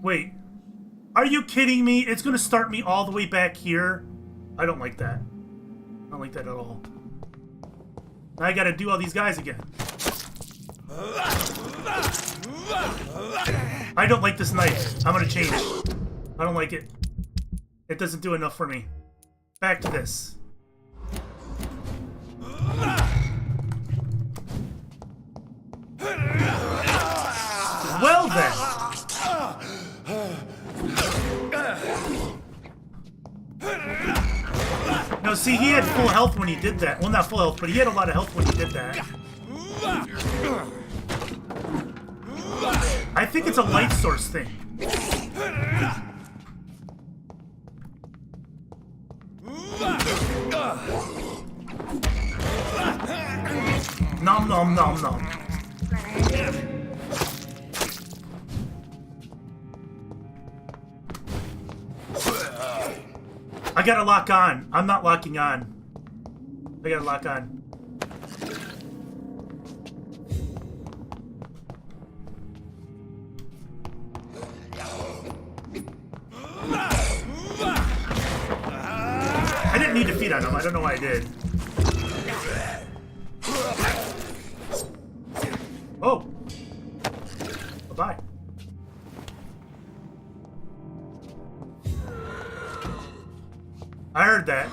Wait. Are you kidding me? It's gonna start me all the way back here? I don't like that. I don't like that at all. Now I gotta do all these guys again. I don't like this knife. I'm gonna change. I don't like it. It doesn't do enough for me. Back to this. Well then. No, see, he had full health when he did that. Well, not full health, but he had a lot of health when he did that. I think it's a light source thing. Nom nom nom nom. I gotta lock on. I'm not locking on. I gotta lock on. I didn't need to feed on him. I don't know why I did. Oh. Bye-bye. I heard that.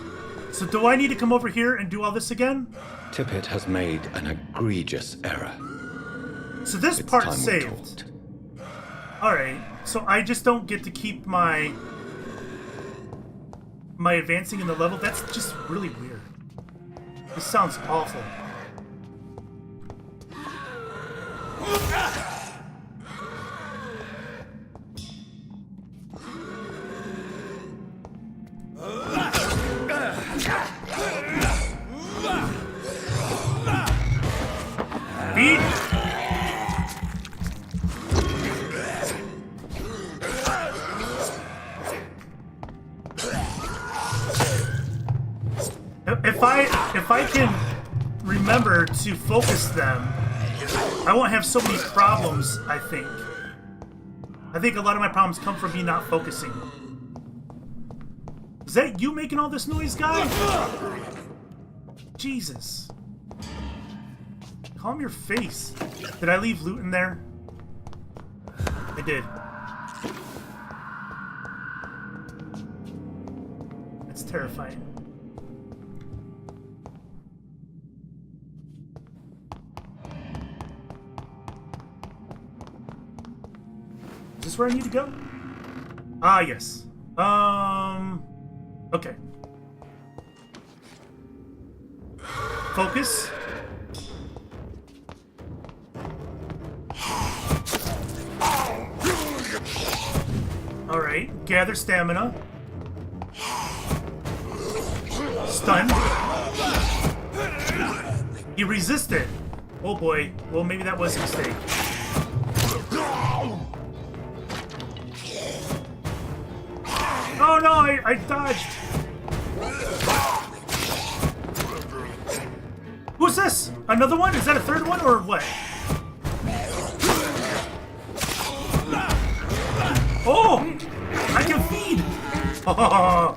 So do I need to come over here and do all this again? Tippett has made an egregious error. So this part's saved. Alright, so I just don't get to keep my advancing in the level? That's just really weird. This sounds awful. If I can remember to focus them, I won't have so many problems, I think. I think a lot of my problems come from me not focusing. Is that you making all this noise, guy? Jesus. Calm your face. Did I leave loot in there? I did. That's terrifying. Is this where I need to go? Ah, yes. Okay. Focus. Alright, gather stamina. Stun. He resisted. Oh boy. Well, maybe that was a mistake. Oh no, I dodged. Who's this? Another one? Is that a third one or what? Oh! I can feed! Oh.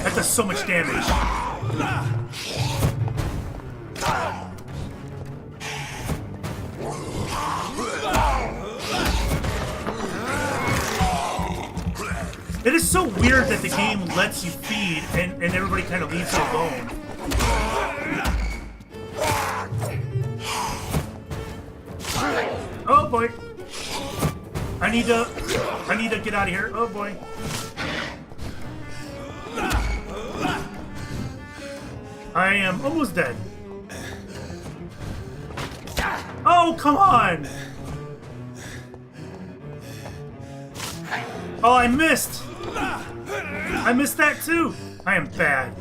That does so much damage. It is so weird that the game lets you feed and everybody kind of leaves you alone. Oh boy. I need to get out of here. Oh boy. I am almost dead. Oh, come on. Oh, I missed. I missed that too. I am bad.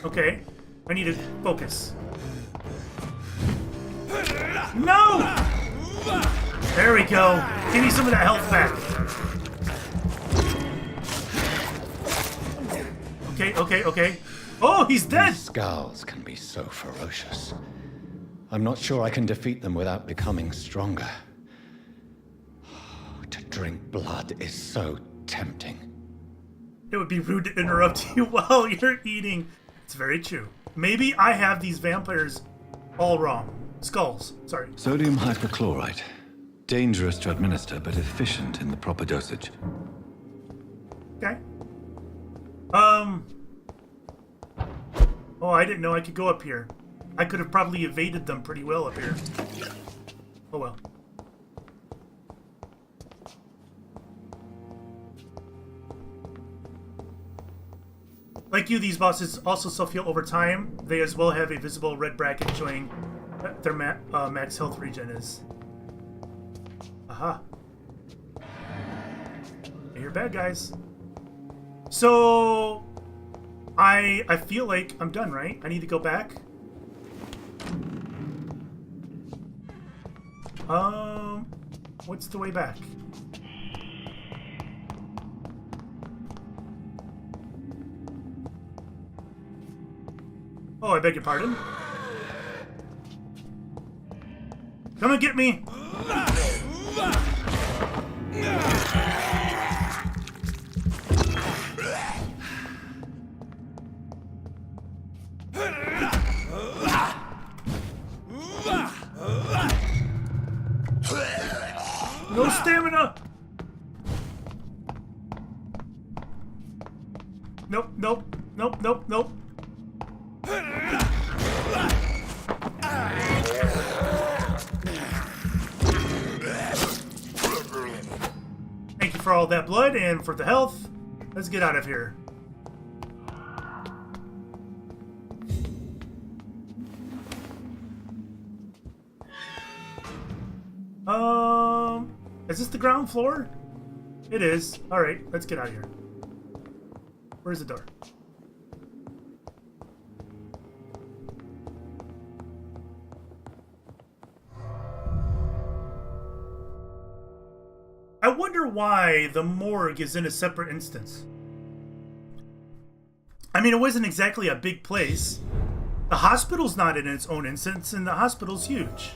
Okay. I need to focus. No! There we go. Give me some of that health back. Okay, okay, okay. Oh, he's dead! These skals can be so ferocious. I'm not sure I can defeat them without becoming stronger. To drink blood is so tempting. It would be rude to interrupt you while you're eating. It's very true. Maybe I have these vampires all wrong. Skals, sorry. Sodium hypochlorite. Dangerous to administer, but efficient in the proper dosage. Okay. Oh, I didn't know I could go up here. I could have probably evaded them pretty well up here. Oh well. Like you, these bosses also self-heal over time. They as well have a visible red bracket showing their max health regen is. Aha. You're bad guys. So I feel like I'm done, right? I need to go back. What's the way back? Oh, I beg your pardon. Come and get me! No stamina! Nope, nope, nope, nope, nope. Thank you for all that blood and for the health. Let's get out of here. Is this the ground floor? It is. Alright, let's get out of here. Where's the door? I wonder why the morgue is in a separate instance. I mean, it wasn't exactly a big place. The hospital's not in its own instance, and the hospital's huge.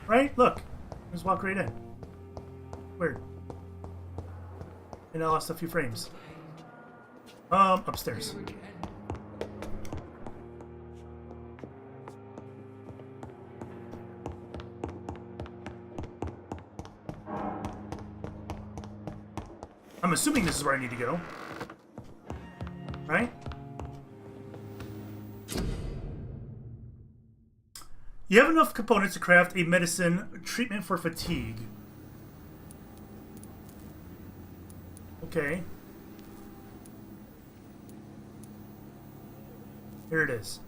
Right? Look. Just walk right in. Weird. And I lost a few frames. Upstairs. I'm assuming this is where I need to go. Right? You have enough components to craft a medicine treatment for fatigue. Okay. Here it is.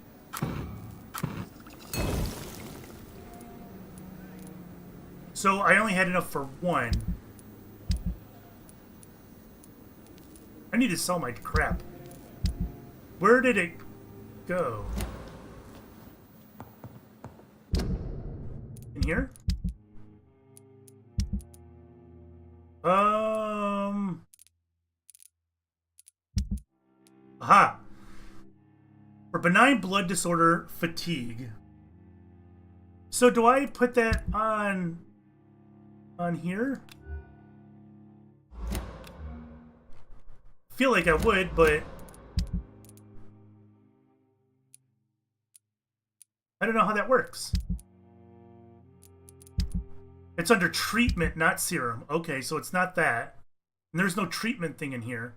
So I only had enough for one. I need to sell my crap. Where did it go? In here? Aha! For benign blood disorder, fatigue. So do I put that on here? Feel like I would, but I don't know how that works. It's under treatment, not serum. Okay, so it's not that. And there's no treatment thing in here.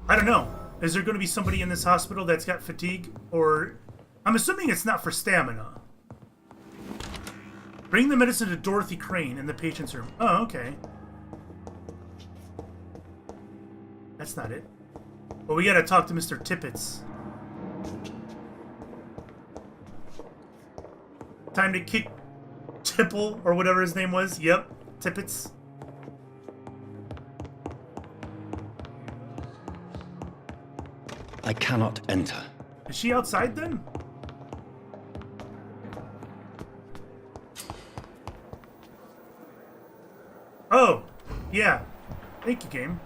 I don't know. Is there going to be somebody in this hospital that's got fatigue? Or I'm assuming it's not for stamina. Bring the medicine to Dorothy Crane in the patient's room. Oh, okay. That's not it. Well, we gotta talk to Mr. Tippets. Time to kick Tipple, or whatever his name was. Yep, Tippets. I cannot enter. Is she outside then? Oh, yeah. Thank you, game.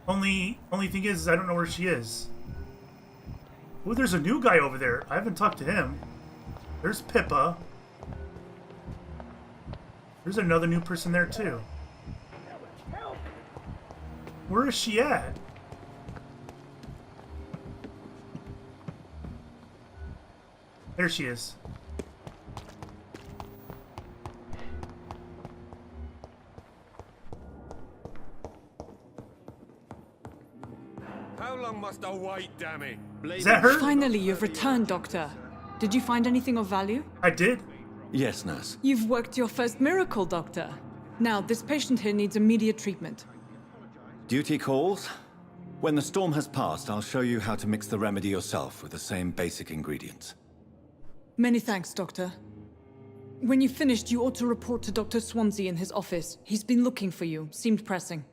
Only thing is I don't know where she is. Ooh, there's a new guy over there. I haven't talked to him. There's PIPPA. There's another new person there too. Where is she at? There she is. How long must I wait, damn it? Is that her? Finally, you've returned, Doctor. Did you find anything of value? I did. Yes, nurse. You've worked your first miracle, Doctor. Now, this patient here needs immediate treatment. Duty calls. When the storm has passed, I'll show you how to mix the remedy yourself with the same basic ingredients. Many thanks, Doctor. When you've finished, you ought to report to Dr. SWANSEA in his office. He's been looking for you. Seemed pressing.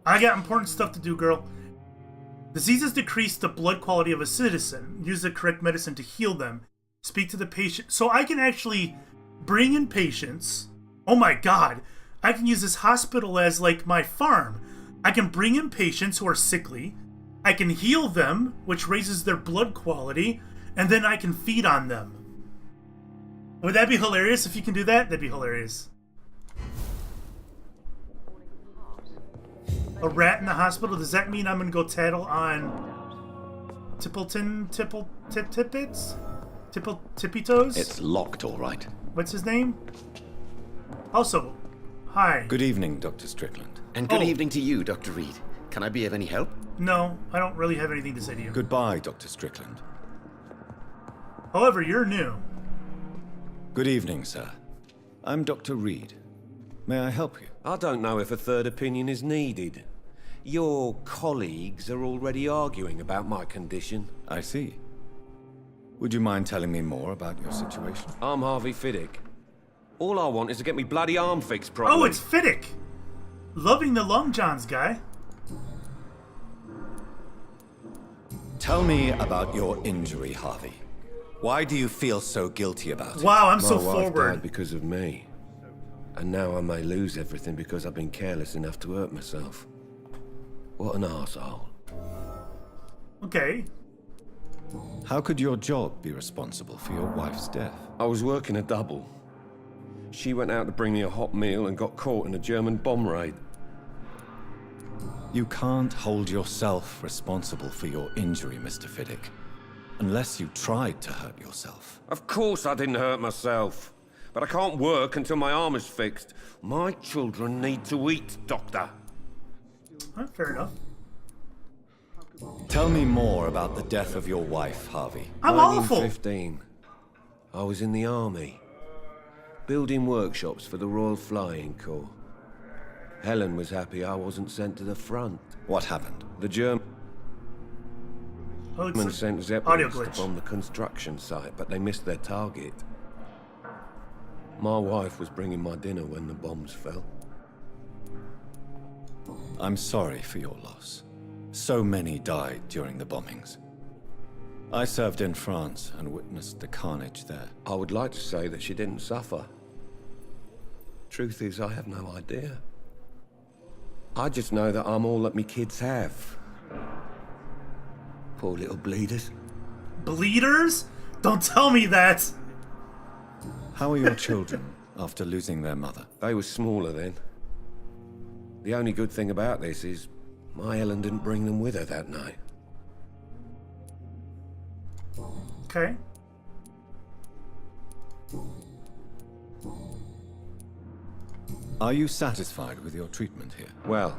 I got important stuff to do, girl. Diseases decrease the blood quality of a citizen. Use the correct medicine to heal them. Speak to the patient. So I can actually bring in patients. Oh my god. I can use this hospital as like my farm. I can bring in patients who are sickly. I can heal them, which raises their blood quality. And then I can feed on them. Would that be hilarious if you can do that? That'd be hilarious. A rat in the hospital? Does that mean I'm gonna go tattle on Tippets? Tippy Toes? It's locked, all right. What's his name? Also, hi. Good evening, Dr. Strickland. And good Oh. evening to you, Dr. Reid. Can I be of any help? No, I don't really have anything to say to you. Goodbye, Dr. Strickland. However, you're new. Good evening, sir. I'm Dr. Reid. May I help you? I don't know if a third opinion is needed. Your colleagues are already arguing about my condition. I see. Would you mind telling me more about your situation? I'm HARVEY FIDDICK. All I want is to get me bloody arm fixed properly. Oh, it's FIDDICK! Loving the Long Johns guy. Tell me about your injury, HARVEY. Why do you feel so guilty about it? Wow, I'm My so wife forward. died because of me. And now I may lose everything because I've been careless enough to hurt myself. What an arsehole. Okay. How could your job be responsible for your wife's death? I was working a double. She went out to bring me a hot meal and got caught in a German bomb raid. You can't hold yourself responsible for your injury, Mr. Fiddick, unless you tried to hurt yourself. Of course I didn't hurt myself. But I can't work until my arm is fixed. My children need to eat, Doctor. Fair enough. Tell me more about the death of your wife, HARVEY. I'm awful. 1915. I was in the army, building workshops for the Royal Flying Corps. Helen was happy I wasn't sent to the front. What happened? The Germans Oh, it's sent audio Zeppelins to glitch. bomb the construction site, but they missed their target. My wife was bringing my dinner when the bombs fell. I'm sorry for your loss. So many died during the bombings. I served in France and witnessed the carnage there. I would like to say that she didn't suffer. Truth is, I have no idea. I just know that I'm all that me kids have. Poor little bleeders. Bleeders? Don't tell me that! How are your children after losing their mother? They were smaller then. The only good thing about this is my Helen didn't bring them with her that night. Okay. Are you satisfied with your treatment here? Well,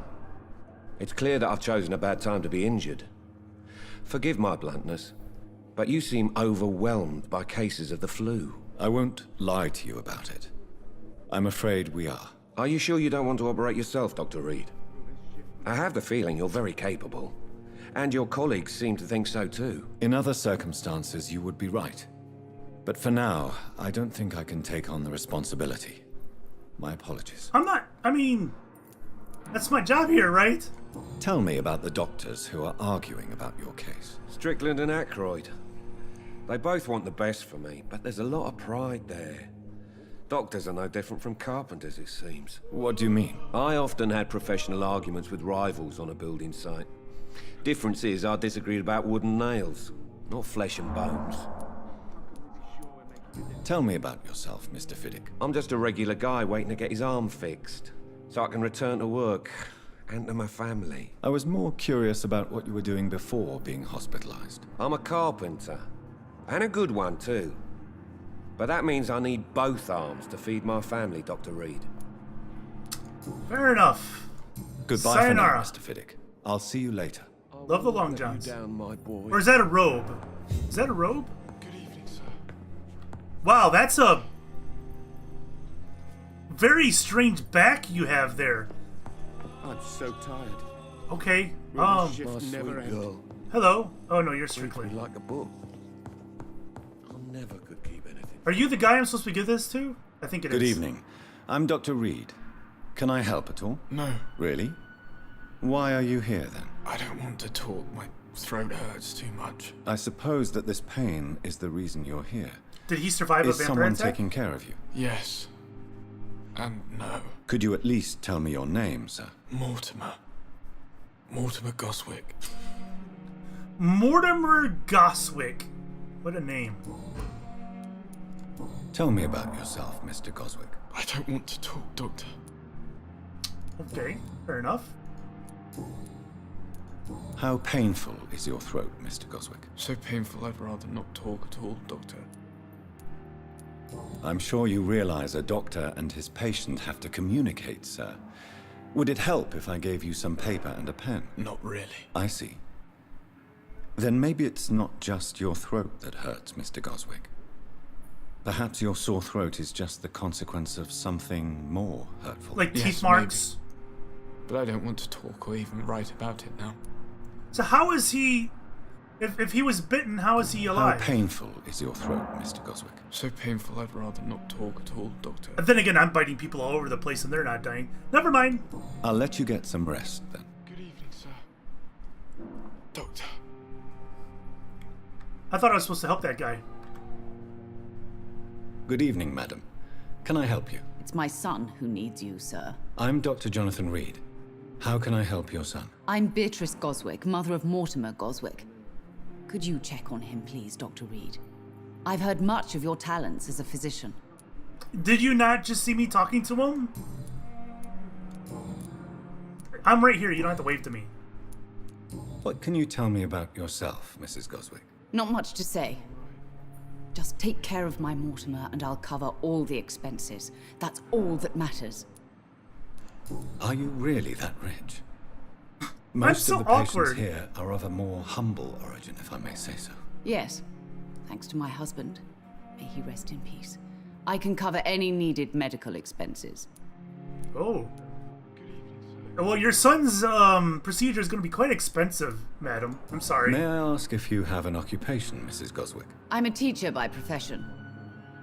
it's clear that I've chosen a bad time to be injured. Forgive my bluntness, but you seem overwhelmed by cases of the flu. I won't lie to you about it. I'm afraid we are. Are you sure you don't want to operate yourself, Dr. Reid? I have the feeling you're very capable, and your colleagues seem to think so too. In other circumstances, you would be right. But for now, I don't think I can take on the responsibility. My apologies. I mean, that's my job here, right? Tell me about the doctors who are arguing about your case. Strickland and Aykroyd. They both want the best for me, but there's a lot of pride there. Doctors are no different from carpenters, it seems. What do you mean? I often had professional arguments with rivals on a building site. Difference is I disagreed about wooden nails, not flesh and bones. Tell me about yourself, Mr. Fiddick. I'm just a regular guy waiting to get his arm fixed, so I can return to work and to my family. I was more curious about what you were doing before being hospitalized. I'm a carpenter, and a good one too. But that means I need both arms to feed my family, Dr. Reid. Fair enough. Goodbye Sayonara. for now, Mr. Fiddick. I'll see you later. Love the long johns. Down, my boy. Or is that a robe? Is that a robe? Good evening, sir. Wow, that's a very strange back you have there. I'm so tired. Okay. Will the shift My sweet never end? girl. Hello. Oh no, you're Reads Strickland. me like a book. I never could keep anything. Are you the guy I'm supposed to give this to? I think it is. Good evening. I'm Dr. Reid. Can I help at all? No, Really? Why are you here then? I don't want to talk. My throat hurts too much. I suppose that this pain is the reason you're here. Did he survive Is a vampire someone attack? taking care of you? Yes. And no. Could you at least tell me your name, sir? Mortimer. Mortimer GOSWICK. Mortimer GOSWICK. What a name. Tell me about yourself, Mr. Goswick. I don't want to talk, Doctor. Okay, fair enough. How painful is your throat, Mr. Goswick? So painful I'd rather not talk at all, Doctor. I'm sure you realize a doctor and his patient have to communicate, sir. Would it help if I gave you some paper and a pen? Not really. I see. Then maybe it's not just your throat that hurts, Mr. Goswick. Perhaps your sore throat is just the consequence of something more hurtful. Like Yes, teeth marks. But I don't want to talk or even write about it now. So how is he... If he was bitten, how is he How alive? painful is your throat, Mr. Goswick? So painful I'd rather not talk at all, Doctor. And then again, I'm biting people all over the place and they're not dying. Never mind. I'll let you get some rest then. Good evening, sir. Doctor. I thought I was supposed to help that guy. Good evening, madam. Can I help you? It's my son who needs you, sir. I'm Dr. Jonathan Reid. How can I help your son? I'm Beatrice Goswick, mother of Mortimer Goswick. Could you check on him, please, Dr. Reid? I've heard much of your talents as a physician. Did you not just see me talking to him? I'm right here. You don't have to wave to me. What can you tell me about yourself, Mrs. Goswick? Not much to say. Just take care of my Mortimer and I'll cover all the expenses. That's all that matters. Are you really that rich? Most so of the patients awkward. here are of a more humble origin, if I may say so. Yes, thanks to my husband. May he rest in peace. I can cover any needed medical expenses. Oh. Well, your son's procedure is going to be quite expensive, madam. I'm sorry. May I ask if you have an occupation, Mrs. Goswick? I'm a teacher by profession.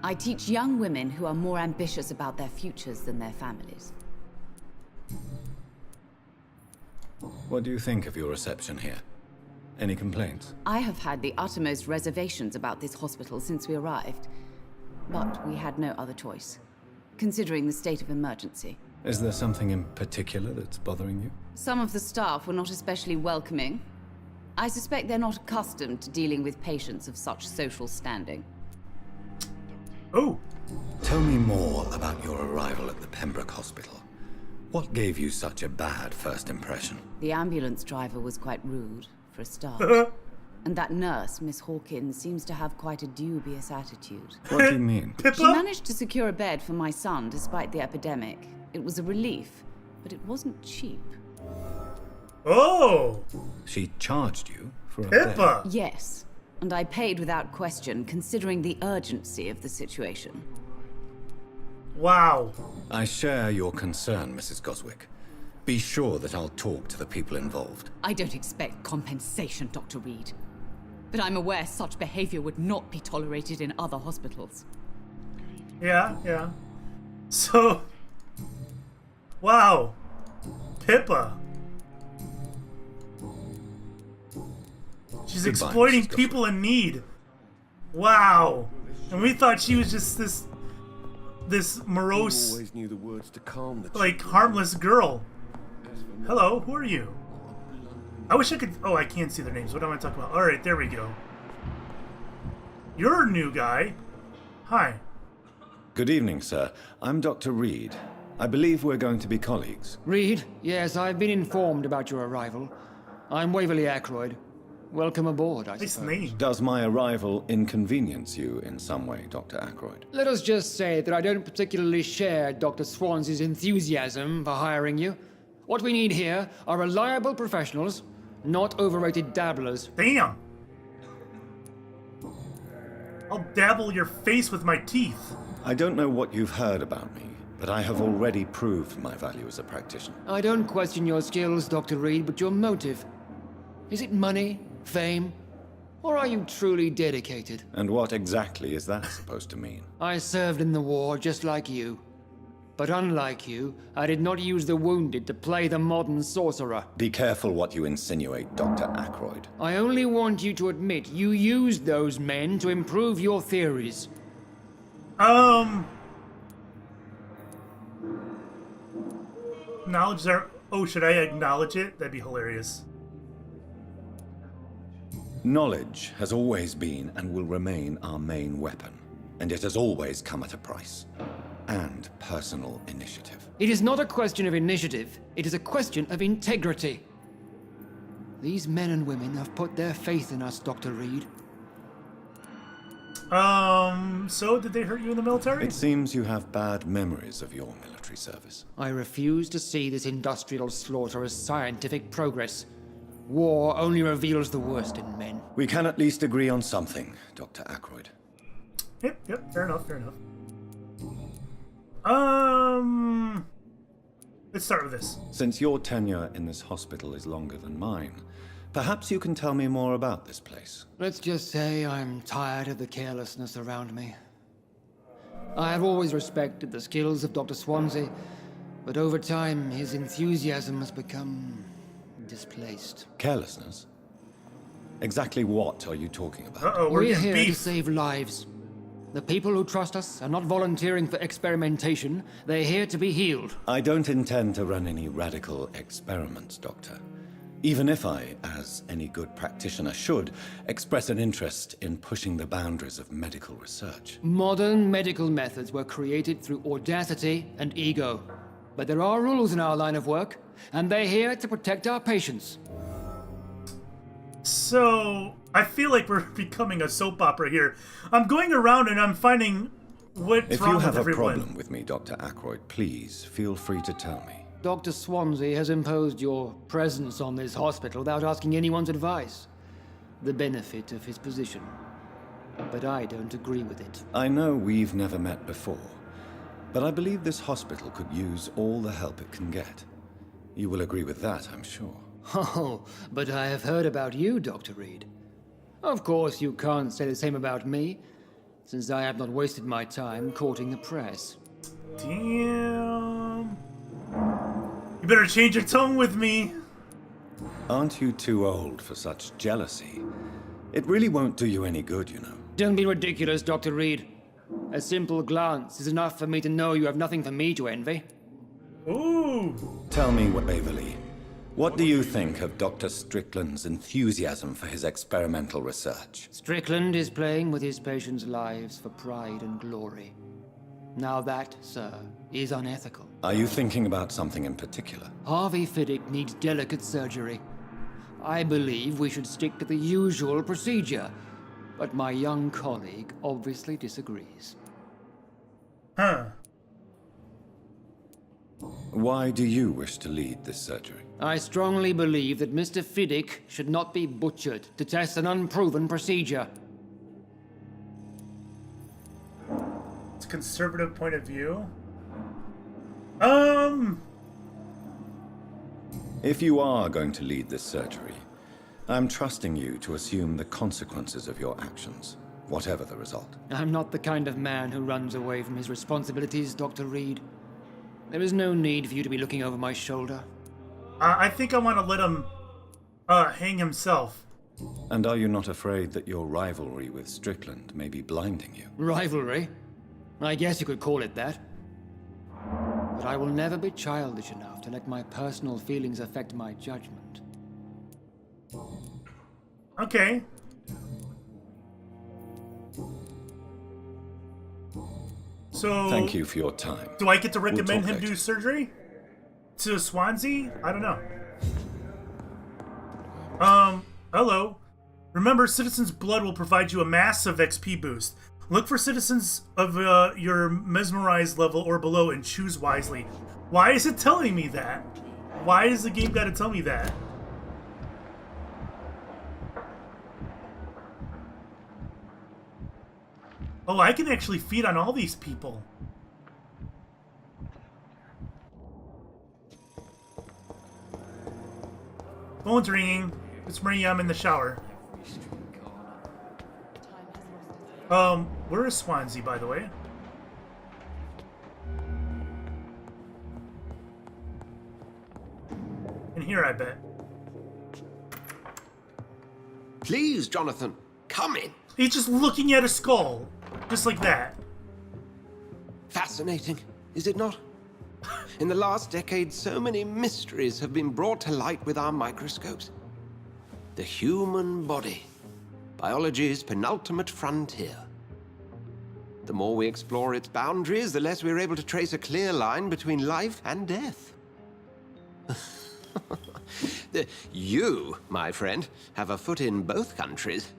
I teach young women who are more ambitious about their futures than their families. What do you think of your reception here? Any complaints? I have had the uttermost reservations about this hospital since we arrived. But we had no other choice, considering the state of emergency. Is there something in particular that's bothering you? Some of the staff were not especially welcoming. I suspect they're not accustomed to dealing with patients of such social standing. Oh. Tell me more about your arrival at the Pembroke Hospital. What gave you such a bad first impression? The ambulance driver was quite rude, for a start. And that nurse, Miss Hawkins, seems to have quite a dubious attitude. What do you mean? Pippa? She managed to secure a bed for my son despite the epidemic. It was a relief, but it wasn't cheap. Oh. She charged you for a bed? Pippa. Yes, and I paid without question, considering the urgency of the situation. Wow. I share your concern, Mrs. Goswick. Be sure that I'll talk to the people involved. I don't expect compensation, Dr. Reid. But I'm aware such behavior would not be tolerated in other hospitals. Yeah. So. Wow. Pippa. She's Goodbye, exploiting Mrs. Goswick. people in need. Wow. And we thought she was just this this You morose, always knew the words to calm the like, harmless girl. Hello, who are you? I wish I could... Oh, I can't see their names. What am I talking about? Alright, there we go. You're a new guy. Hi. Good evening, sir. I'm Dr. Reid. I believe we're going to be colleagues. Reid, yes, I've been informed about your arrival. I'm Waverly Ackroyd. Welcome aboard, I Nice suppose. name. Does my arrival inconvenience you in some way, Dr. Ackroyd? Let us just say that I don't particularly share Dr. Swansea's enthusiasm for hiring you. What we need here are reliable professionals, not overrated dabblers. Damn. I'll dabble your face with my teeth. I don't know what you've heard about me, but I have already proved my value as a practitioner. I don't question your skills, Dr. Reid, but your motive. Is it money, fame, or are you truly dedicated? And what exactly is that supposed to mean? I served in the war just like you. But unlike you, I did not use the wounded to play the modern sorcerer. Be careful what you insinuate, Dr. Ackroyd. I only want you to admit you used those men to improve your theories. Knowledge there. Oh, should I acknowledge it? That'd be hilarious. Knowledge has always been and will remain our main weapon, and it has always come at a price. And personal initiative. It is not a question of initiative, it is a question of integrity. These men and women have put their faith in us, Dr. Reid. So did they hurt you in the military? It seems you have bad memories of your military service. I refuse to see this industrial slaughter as scientific progress. War only reveals the worst in men. We can at least agree on something, Dr. Ackroyd. Yep, fair enough. Let's start with this. Since your tenure in this hospital is longer than mine, perhaps you can tell me more about this place. Let's just say I'm tired of the carelessness around me. I have always respected the skills of Dr. Swansea, but over time his enthusiasm has become displaced. Carelessness? Exactly what are you talking about? Uh-oh, we're We're getting here to beef. save lives. The people who trust us are not volunteering for experimentation. They're here to be healed. I don't intend to run any radical experiments, Doctor. Even if I, as any good practitioner should, express an interest in pushing the boundaries of medical research. Modern medical methods were created through audacity and ego. But there are rules in our line of work, and they're here to protect our patients. So, I feel like we're becoming a soap opera here. I'm going around and I'm finding what's If wrong you have with a everyone. problem with me, Dr. Ackroyd, please feel free to tell me. Dr. Swansea has imposed your presence on this hospital without asking anyone's advice. The benefit of his position. But I don't agree with it. I know we've never met before, but I believe this hospital could use all the help it can get. You will agree with that, I'm sure. Oh, but I have heard about you, Dr. Reid. Of course, you can't say the same about me, since I have not wasted my time courting the press. Damn. You better change your tone with me. Aren't you too old for such jealousy? It really won't do you any good, you know. Don't be ridiculous, Dr. Reid. A simple glance is enough for me to know you have nothing for me to envy. Ooh. Tell me, Waverly, what do you think of Dr. Strickland's enthusiasm for his experimental research? Strickland is playing with his patients' lives for pride and glory. Now that, sir, is unethical. Are you thinking about something in particular? HARVEY FIDDICK needs delicate surgery. I believe we should stick to the usual procedure, but my young colleague obviously disagrees. Huh. Why do you wish to lead this surgery? I strongly believe that Mr. FIDDICK should not be butchered to test an unproven procedure. It's a conservative point of view. If you are going to lead this surgery, I'm trusting you to assume the consequences of your actions, whatever the result. I'm not the kind of man who runs away from his responsibilities, Dr. Reid. There is no need for you to be looking over my shoulder. I think I want to let him hang himself. And are you not afraid that your rivalry with Strickland may be blinding you? Rivalry? I guess you could call it that. But I will never be childish enough to let my personal feelings affect my judgment. Okay. So... Thank you for your time. Do I get to recommend him later. do surgery? To Swansea? I don't know. Hello. Remember, Citizen's Blood will provide you a massive XP boost. Look for citizens of your mesmerized level or below and choose wisely. Why is it telling me that? Why is the game got to tell me that? Oh, I can actually feed on all these people. Phone's ringing. It's Maria, I'm in the shower. Where is Swansea, by the way? In here, I bet. Please, Jonathan, come in. He's just looking at a skull. Just like that. Fascinating, is it not? In the last decade, so many mysteries have been brought to light with our microscopes. The human body, biology's penultimate frontier. The more we explore its boundaries, the less we're able to trace a clear line between life and death. You, my friend, have a foot in both countries.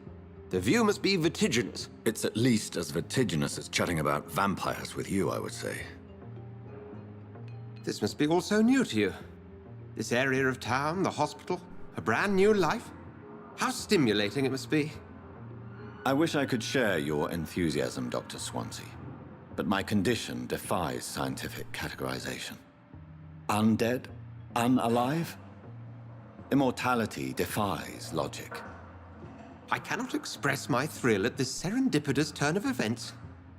The view must be vertiginous. It's at least as vertiginous as chatting about vampires with you, I would say. This must be all so new to you. This area of town, the hospital, a brand new life. How stimulating it must be. I wish I could share your enthusiasm, Dr. Swansea, but my condition defies scientific categorization. Undead? Unalive? Immortality defies logic. I cannot express my thrill at this serendipitous turn of events.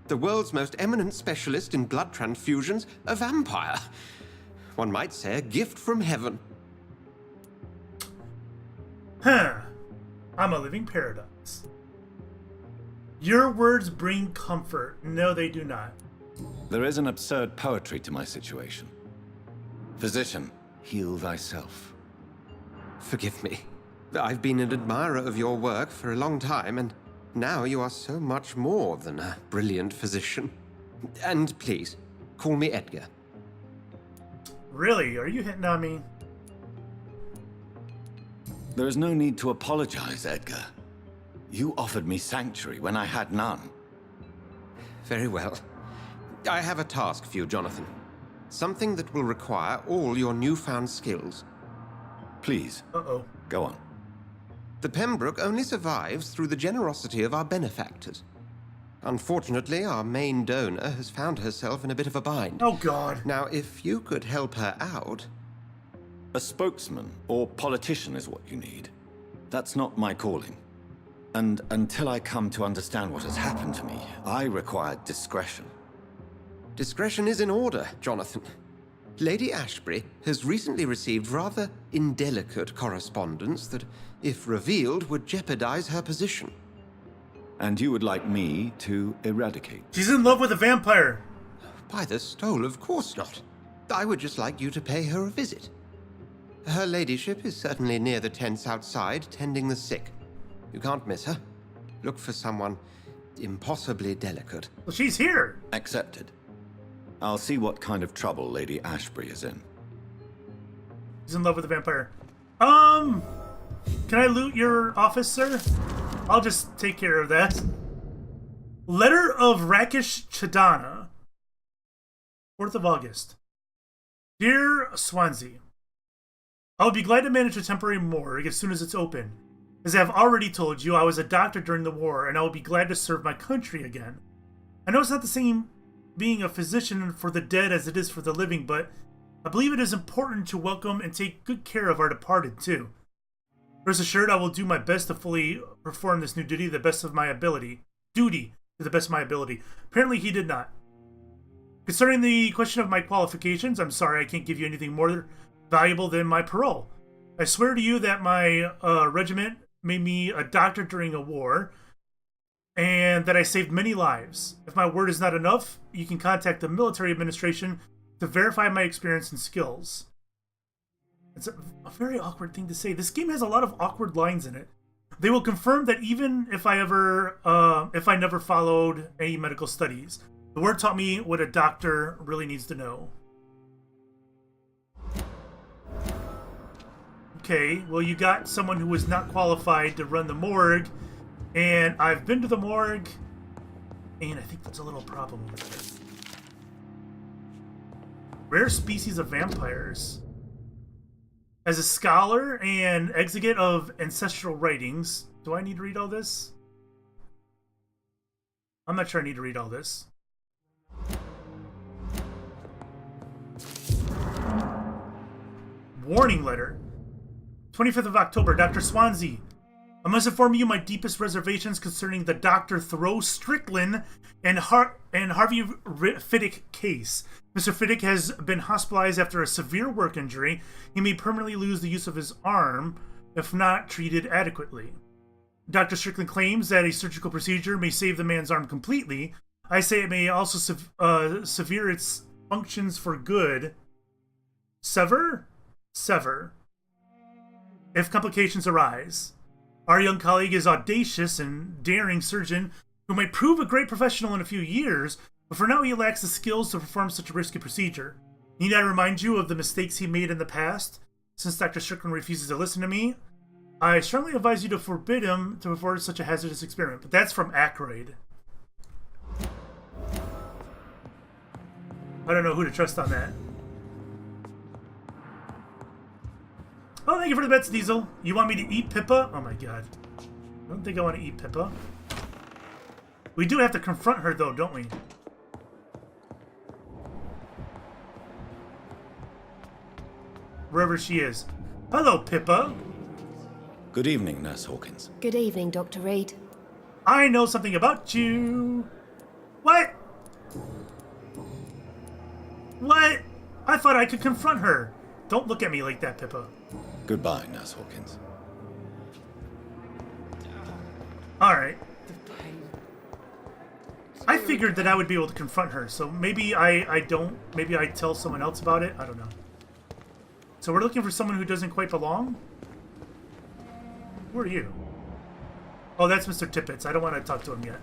The world's most eminent specialist in blood transfusions, a vampire. One might say a gift from heaven. Huh. I'm a living paradox. Your words bring comfort. No, they do not. There is an absurd poetry to my situation. Physician, heal thyself. Forgive me. I've been an admirer of your work for a long time, and now you are so much more than a brilliant physician. And please, call me Edgar. Really? Are you hitting on me? There is no need to apologize, Edgar. You offered me sanctuary when I had none. Very well. I have a task for you, Jonathan. Something that will require all your newfound skills. Please, Uh-oh. go on. The Pembroke only survives through the generosity of our benefactors. Unfortunately, our main donor has found herself in a bit of a bind. Oh, God. Now, if you could help her out... A spokesman or politician is what you need. That's not my calling. And until I come to understand what has happened to me, I require discretion. Discretion is in order, Jonathan. Lady Ashbury has recently received rather indelicate correspondence that, if revealed, would jeopardize her position. And you would like me to eradicate? She's in love with a vampire. By the stole, of course not. I would just like you to pay her a visit. Her ladyship is certainly near the tents outside, tending the sick. You can't miss her. Look for someone impossibly delicate. Well, she's here. Accepted. I'll see what kind of trouble Lady Ashbury is in. She's in love with a vampire. Can I loot your office, sir? I'll just take care of that. Letter of Rakesh Chadana. 4th of August. Dear Swansea, I will be glad to manage a temporary morgue as soon as it's open. As I have already told you, I was a doctor during the war, and I will be glad to serve my country again. I know it's not the same being a physician for the dead as it is for the living, but I believe it is important to welcome and take good care of our departed, too. Rest assured, I will do my best to fully perform this new duty to the best of my ability. Apparently, he did not. Concerning the question of my qualifications, I'm sorry I can't give you anything more valuable than my parole. I swear to you that my regiment made me a doctor during a war. and that I saved many lives. If my word is not enough, you can contact the military administration to verify my experience and skills. It's a very awkward thing to say. This game has a lot of awkward lines in it. They will confirm that even if I never followed any medical studies, the word taught me what a doctor really needs to know. Okay, well, you got someone who was not qualified to run the morgue, and I've been to the morgue, and I think that's a little problem with it. Rare species of vampires. As a scholar and exegete of ancestral writings, do I need to read all this? I'm not sure I need to read all this. Warning letter. 25th of October, Dr. Swansea. I must inform you my deepest reservations concerning the Dr. Thoreau Strickland and HARVEY FIDDICK case. Mr. Fiddick has been hospitalized after a severe work injury. He may permanently lose the use of his arm if not treated adequately. Dr. Strickland claims that a surgical procedure may save the man's arm completely. I say it may also sever its functions for good. Sever? Sever. If complications arise. Our young colleague is audacious and daring surgeon who might prove a great professional in a few years, but for now he lacks the skills to perform such a risky procedure. Need I remind you of the mistakes he made in the past? Since Dr. Strickland refuses to listen to me, I strongly advise you to forbid him to perform such a hazardous experiment. But that's from Aykroyd. I don't know who to trust on that. Oh, thank you for the bets, Diesel. You want me to eat Pippa? Oh my god. I don't think I want to eat Pippa. We do have to confront her though, don't we? Wherever she is. Hello, Pippa. Good evening, Nurse Hawkins. Good evening, Dr. Reid. I know something about you. What? What? I thought I could confront her. Don't look at me like that, Pippa. Goodbye, Nurse Hawkins. Alright. I figured that I would be able to confront her, so maybe I don't. Maybe I tell someone else about it. I don't know. So we're looking for someone who doesn't quite belong? Who are you? Oh, that's Mr. Tippets. I don't want to talk to him yet.